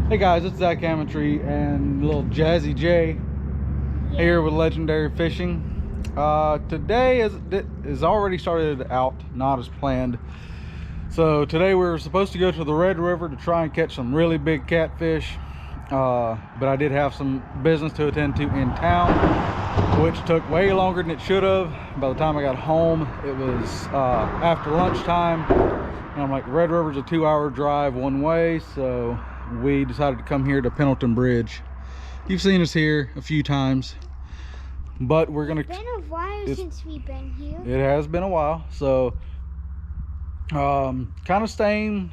Hey guys, it's Zach Amatry and little Jazzy J here with Legendary Fishing. Today is already started out, not as planned. So today we're supposed to go to the Red River to try and catch some really big catfish. But I did have some business to attend to in town, which took way longer than it should have. By the time I got home, it was after lunchtime. And I'm like, the Red River's a 2-hour drive one way, so we decided to come here to Pendleton Bridge. You've seen us here a few times, but we're gonna. It's been a while since we've been here. It has been a while, so kind of same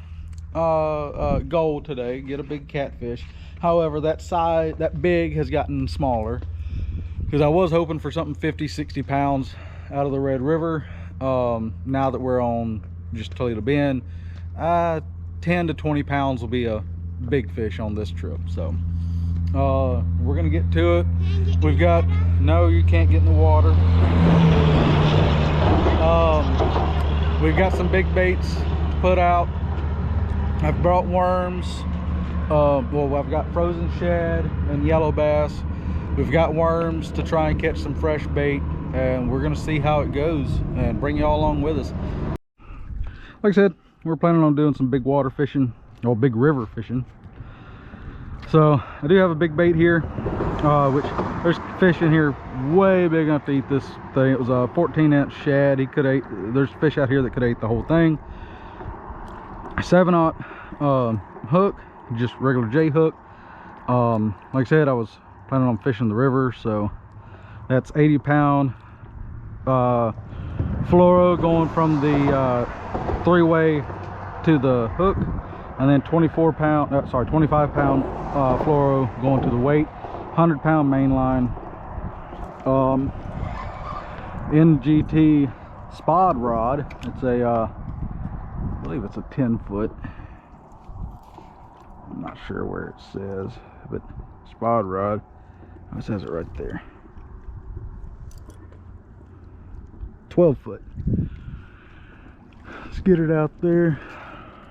goal today: get a big catfish. However, that big has gotten smaller because I was hoping for something 50-60 pounds out of the Red River. Now that we're on just Toledo Bend, 10 to 20 pounds will be a big fish on this trip. So we're gonna get to it. We've got, no, you can't get in the water. We've got some big baits to put out. I've brought worms. Well, I've got frozen shad and yellow bass. We've got worms to try and catch some fresh bait, and we're gonna see how it goes and bring y'all along with us. Like I said, we're planning on doing some big water fishing, or big river fishing. So I do have a big bait here, which there's fish in here way big enough to eat this thing. It was a 14-inch shad. There's fish out here that could have ate the whole thing. 7/0 hook, just regular J hook. Like I said, I was planning on fishing the river, so that's 80-pound fluoro going from the 3-way to the hook, and then 25-pound fluoro going to the weight. 100-pound main line. NGT spod rod. It's a I believe it's a 10-foot. I'm not sure where it says, but spod rod. It says it right there. 12-foot. Let's get it out there.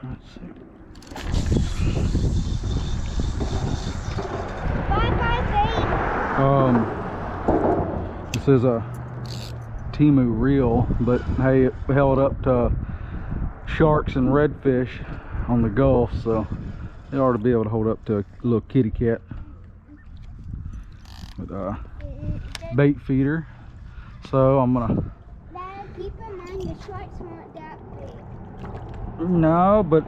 Let's see. This is a Timu reel, but hey, it held up to sharks and redfish on the Gulf, so it ought to be able to hold up to a little kitty cat. With a bait feeder. So I'm gonna. Dad, keep in mind the sharks weren't that big. No, but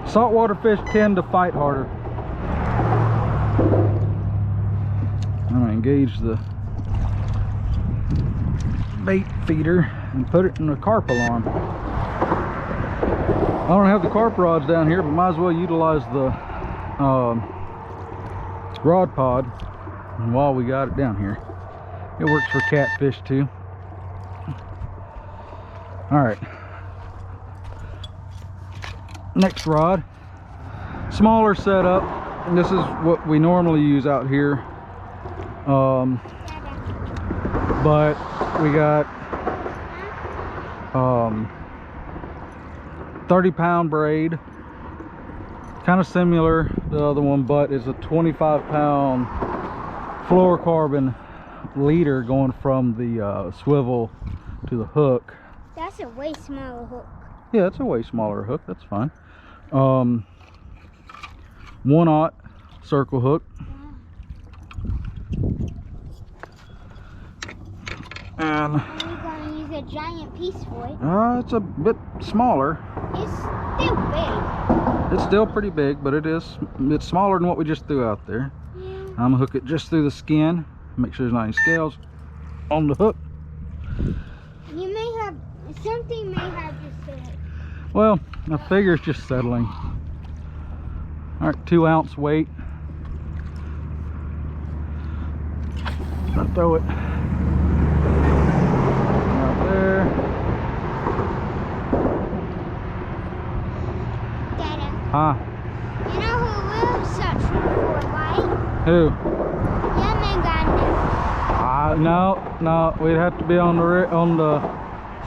saltwater fish tend to fight harder. I'm gonna engage the bait feeder and put it in the carp alarm. I don't have the carp rods down here, but might as well utilize the rod pod while we got it down here. It works for catfish too. All right, next rod, smaller setup, and this is what we normally use out here. But we got 30-pound braid, kind of similar to the other one, but it's a 25-pound fluorocarbon leader going from the swivel to the hook. That's a way smaller hook. Yeah, it's a way smaller hook. That's fine. 1/0 circle hook. And you're going to use a giant piece for it. It's a bit smaller. It's still big. It's still pretty big, but it's smaller than what we just threw out there. Yeah. I'm gonna hook it just through the skin, make sure there's not any scales on the hook. You may have, something may have just said. Well, I figure it's just settling. All right, 2-ounce weight. I'll throw it out there. Dada. Huh? You know who we're searching for, right? Who? No, we'd have to be on the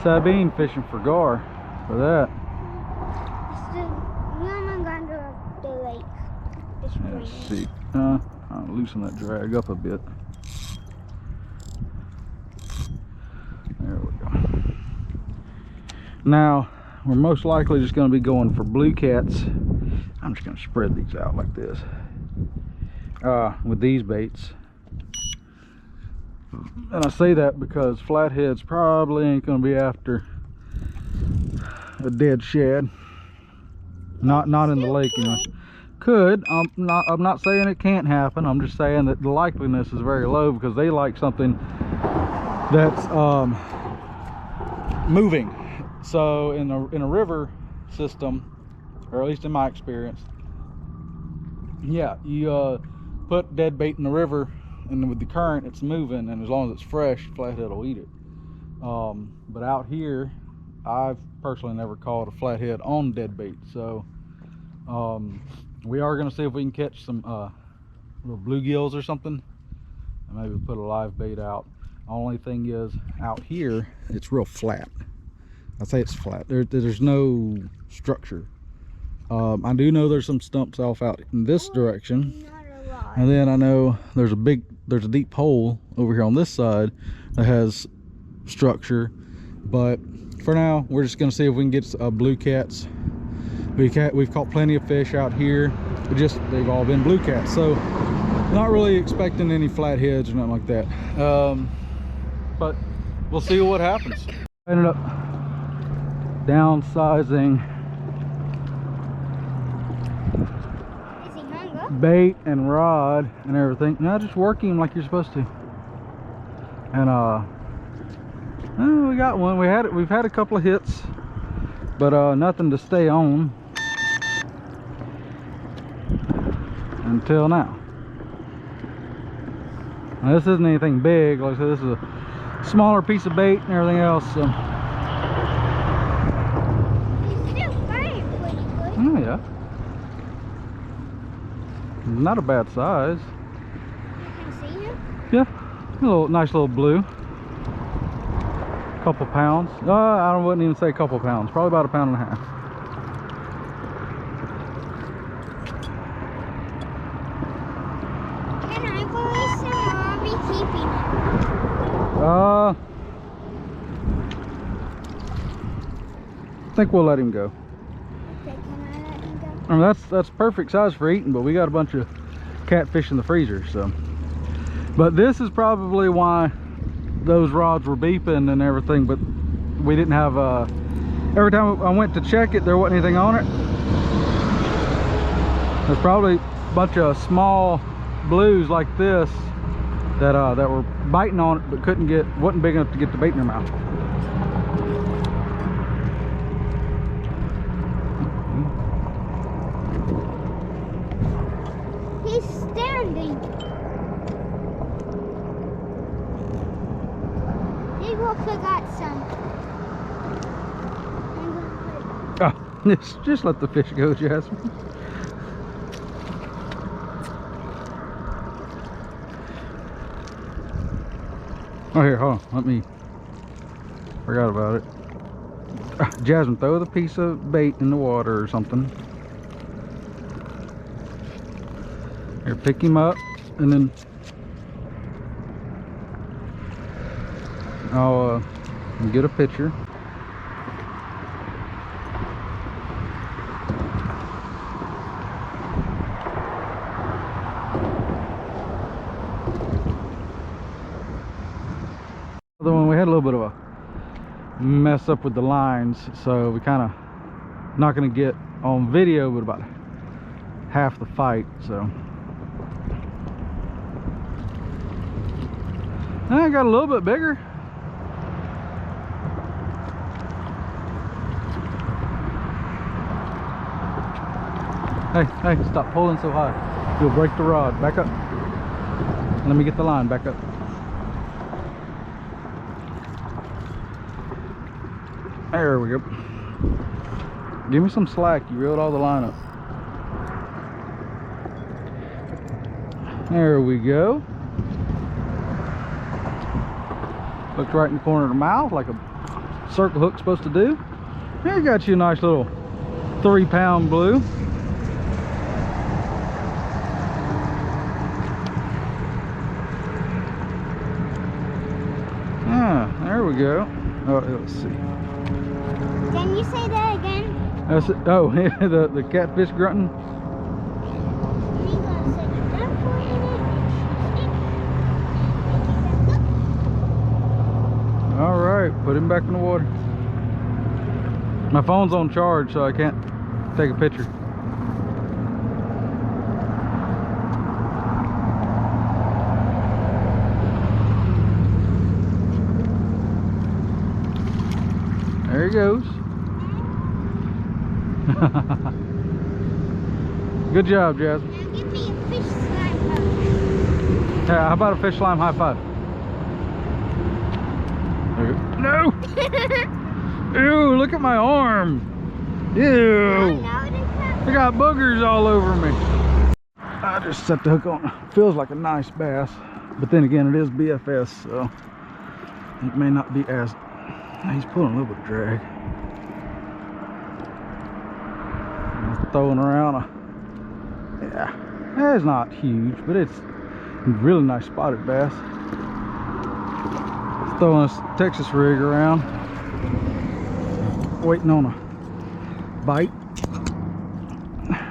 Sabine fishing for gar for that. The Yamaganda of the lake. The Let's see. I'll loosen that drag up a bit. There we go. Now, we're most likely just going to be going for blue cats. I'm just going to spread these out like this. With these baits. And I say that because flatheads probably ain't going to be after a dead shad. Not in the lake, you know. Could. I'm not saying it can't happen. I'm just saying that the likeliness is very low because they like something that's moving. So in a river system, or at least in my experience, yeah, you put dead bait in the river, and with the current it's moving, and as long as it's fresh, flathead will eat it. But out here, I've personally never caught a flathead on dead bait. So we are going to see if we can catch some little bluegills or something, and maybe put a live bait out. Only thing is, out here it's real flat. I'd say it's flat. There's no structure. I do know there's some stumps off out in this direction, and then I know there's a deep hole over here on this side that has structure. But for now, we're just going to see if we can get blue cats. We've caught plenty of fish out here. They've all been blue cats, so not really expecting any flatheads or nothing like that. But we'll see what happens. I ended up downsizing bait and rod and everything. Now just working like you're supposed to. And we got one. We've had a couple of hits, but nothing to stay on until now. Now this isn't anything big. Like I said, this is a smaller piece of bait and everything else. So. Oh yeah. Not a bad size. You can see him? Yeah. Nice little blue. Couple pounds. I wouldn't even say a couple pounds. Probably about 1.5 pounds. Can I release him, or are we keeping him? I think we'll let him go. Okay, can I let him go? I mean, that's perfect size for eating, but we got a bunch of catfish in the freezer, so. But this is probably why those rods were beeping and everything, but we didn't have every time I went to check it, there wasn't anything on it. There's probably a bunch of small blues like this that were biting on it but wasn't big enough to get the bait in their mouth. He's standing. He also got some. Oh, just let the fish go, Jasmine. Oh, here, hold on. Forgot about it. Jasmine, throw the piece of bait in the water or something. Here, pick him up, and then I'll get a picture. The one we had a little bit of a mess up with the lines, so we kind of not going to get on video, but about half the fight. So I got a little bit bigger. Hey, stop pulling so high. You'll break the rod. Back up. Let me get the line back up. There we go. Give me some slack. You reeled all the line up. There we go. Looked right in the corner of the mouth like a circle hook's supposed to do. Here, got you a nice little 3-pound blue. we go. Oh, let's see. Can you say that again? That's it. Oh, the catfish grunting. You gonna set it down for a minute? All right, put him back in the water. My phone's on charge, so I can't take a picture. There he goes. Good job, Jasmine. Now give me a fish slime hug. Yeah, how about a fish slime high five? There you go. No! Ew, look at my arm. Ew. I got boogers all over me. I just set the hook on. Feels like a nice bass. But then again, it is BFS, so it may not be as... He's pulling a little bit of drag. He's throwing around a... Yeah, it's not huge, but it's a really nice spotted bass. He's throwing his Texas rig around, waiting on a bite.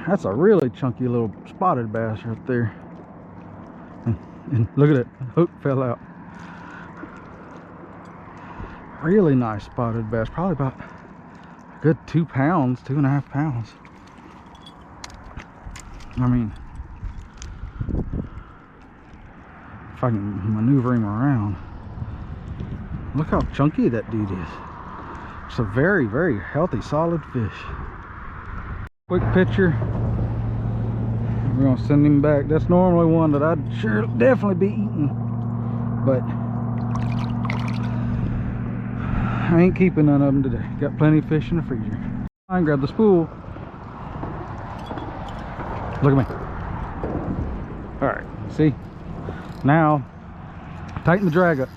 That's a really chunky little spotted bass right there. And look at it, the hook fell out. Really nice spotted bass, probably about a good 2 pounds, 2.5 pounds. I mean, if I can maneuver him around. Look how chunky that dude is. It's a very, very healthy, solid fish. Quick picture. We're gonna send him back. That's normally one that I'd sure definitely be eating, but I ain't keeping none of them today. Got plenty of fish in the freezer. I can grab the spool. Look at me. Alright, see? Now, tighten the drag up.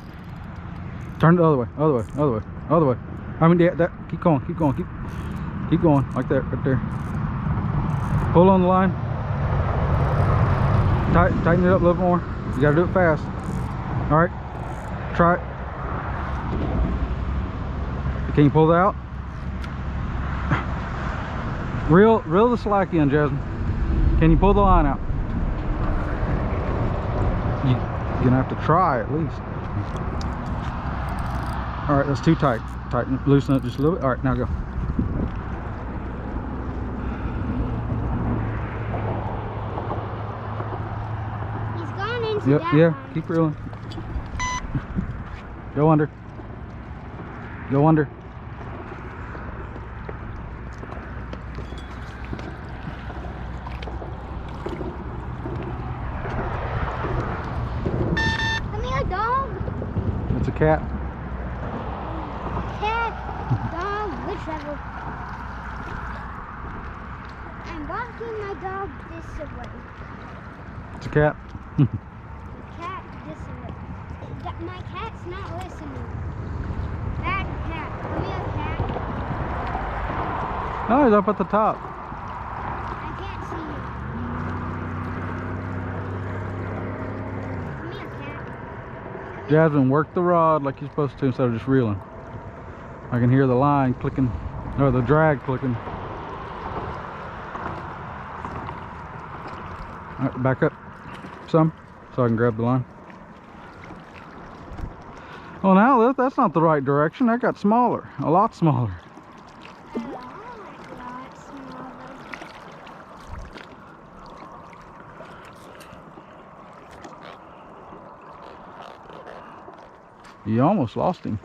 Turn it the other way, other way, other way, other way. I mean, yeah, that, keep going, keep going, keep going, like that, right there. Pull on the line. Tighten it up a little more. You gotta do it fast. Alright, try it. Can you pull that out? Reel the slack in, Jasmine. Can you pull the line out? You're gonna have to try at least. All right, that's too tight. Tighten, loosen it just a little bit. All right, now go. He's gone into Yep, that yeah, line. keep reeling. Go under. Go under. Come here, dog. It's a cat. Cat, dog, whichever. I'm walking my dog this way. It's a cat. Cat this way. My cat's not listening. Bad cat. Come here, cat. No, he's up at the top. I can't see you. Come here, cat. Jasmine, work the rod like you're supposed to instead of just reeling. I can hear the line clicking, or the drag clicking. All right, back up some so I can grab the line. Well, now that's not the right direction. That got smaller, a lot smaller. A lot smaller. You almost lost him.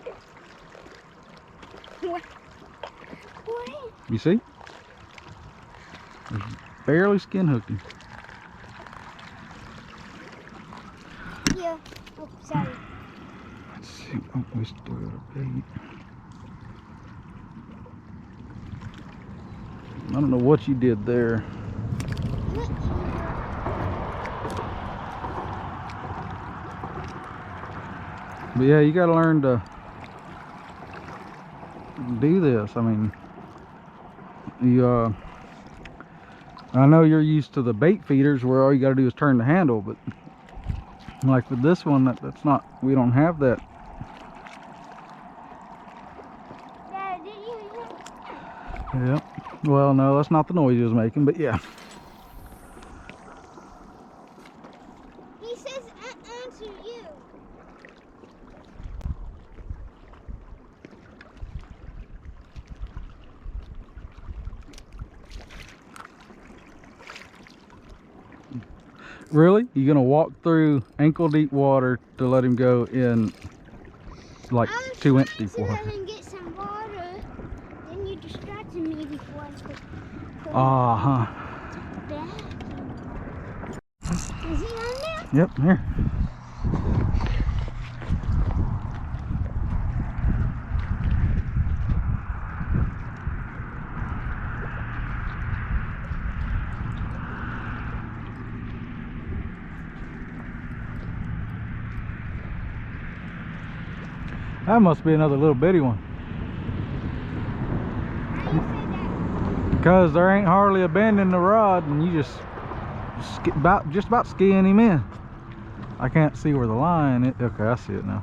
What? You see? Just barely skin hooked him. Yeah. Oh, sorry. Let's see. Oh, we still got a bait. I don't know what you did there. But yeah, you gotta learn to do this. I mean, I know you're used to the bait feeders where all you gotta do is turn the handle, but like with this one, that's not, we don't have that. Well, no, that's not the noise he was making, but yeah. He says to you. Really? You gonna walk through ankle deep water to let him go in like 2 inch deep water? I was trying to let him get some water. Then you distracted me before I could put Uh-huh. it back. Is he on there? Yep, here. That must be another little bitty one. How you say that? Because there ain't hardly a bend in the rod, and you just about skiing him in. I can't see where the line is. Okay, I see it now.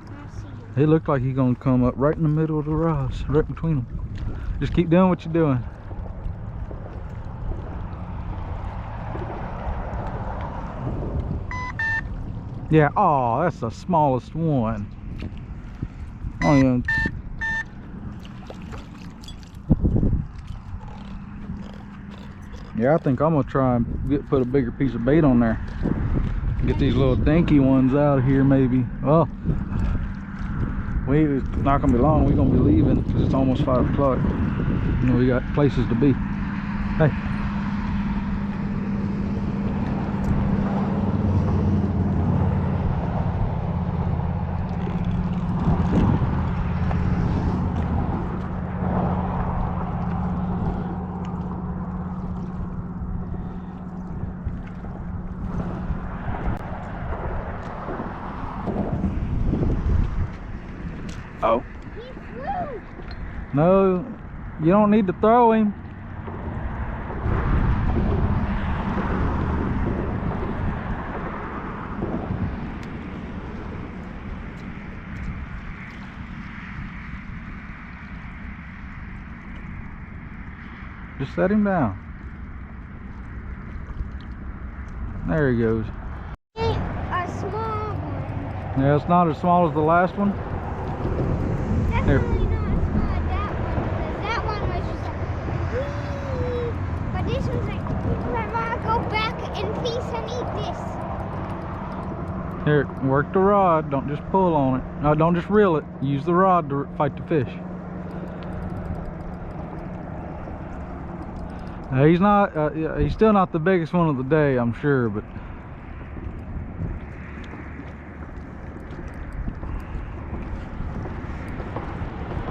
I see. It looked like he's gonna come up right in the middle of the rods, right between them. Just keep doing what you're doing. Yeah, oh, that's the smallest one. Oh yeah. Yeah, I think I'm gonna try and put a bigger piece of bait on there. Get these little dinky ones out of here, maybe. Well, it's not gonna be long. We're gonna be leaving because it's almost 5 o'clock. You know, we got places to be. Hey. Oh. He flew. No, you don't need to throw him. Just set him down. There he goes. A small one. Yeah, it's not as small as the last one. Definitely not as small as that one, because that one was just like, whee! But this one's like, Grandma, go back in peace, I need this. Here, work the rod. Don't just pull on it. No, don't just reel it. Use the rod to fight the fish. He's not. He's still not the biggest one of the day, I'm sure, but.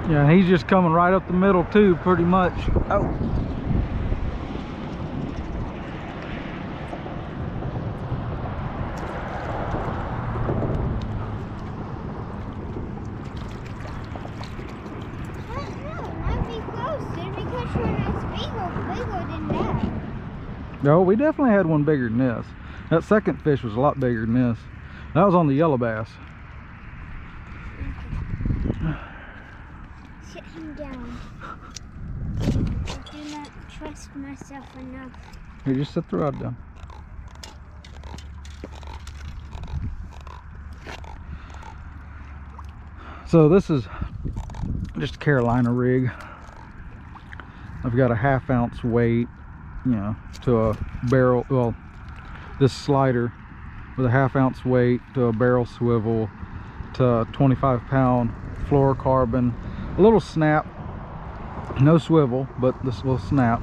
Yeah, he's just coming right up the middle too, pretty much. Oh. No, we definitely had one bigger than this. That second fish was a lot bigger than this. That was on the yellow bass. Sit him down. I do not trust myself enough. Here, just set the rod down. So this is just a Carolina rig. I've got a 1/2 ounce weight, you know, to a barrel, well, this slider with a 1/2 ounce weight to a barrel swivel to a 25-pound fluorocarbon, a little snap, no swivel, but this little snap,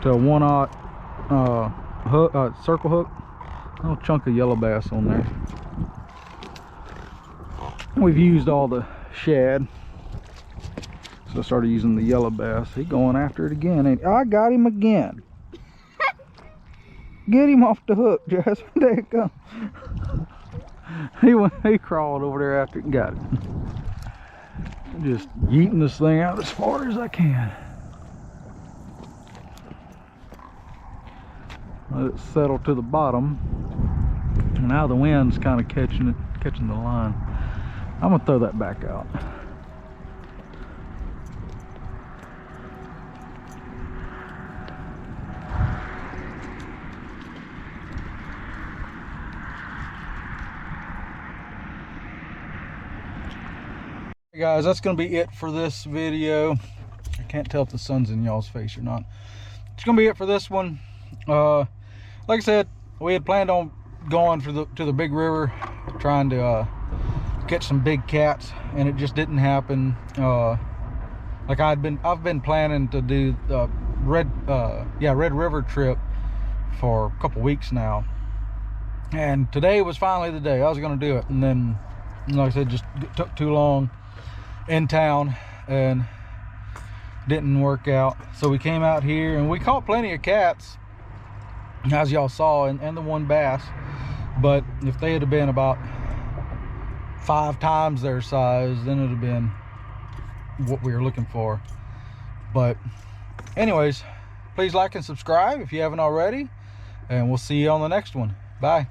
to a 1/0 hook, circle hook, a little chunk of yellow bass on there. We've used all the shad, so I started using the yellow bass. He's going after it again, and I got him again. Get him off the hook, Jasmine. There you go. He crawled over there after it and got it. Just yeeting this thing out as far as I can. Let it settle to the bottom. And now the wind's kind of catching the line. I'm gonna throw that back out. guys, that's gonna be it for this video. I can't tell if the sun's in y'all's face or not. It's gonna be it for this one. Like I said, we had planned on going to the big river, trying to catch some big cats, and it just didn't happen. Like I've been planning to do the Red River trip for a couple weeks now, and today was finally the day I was going to do it. And then, like I said, just took too long in town and didn't work out. So we came out here and we caught plenty of cats, as y'all saw, and the one bass. But if they had been about 5 times their size, then it would have been what we were looking for. But anyways, please like and subscribe if you haven't already, and we'll see you on the next one. Bye.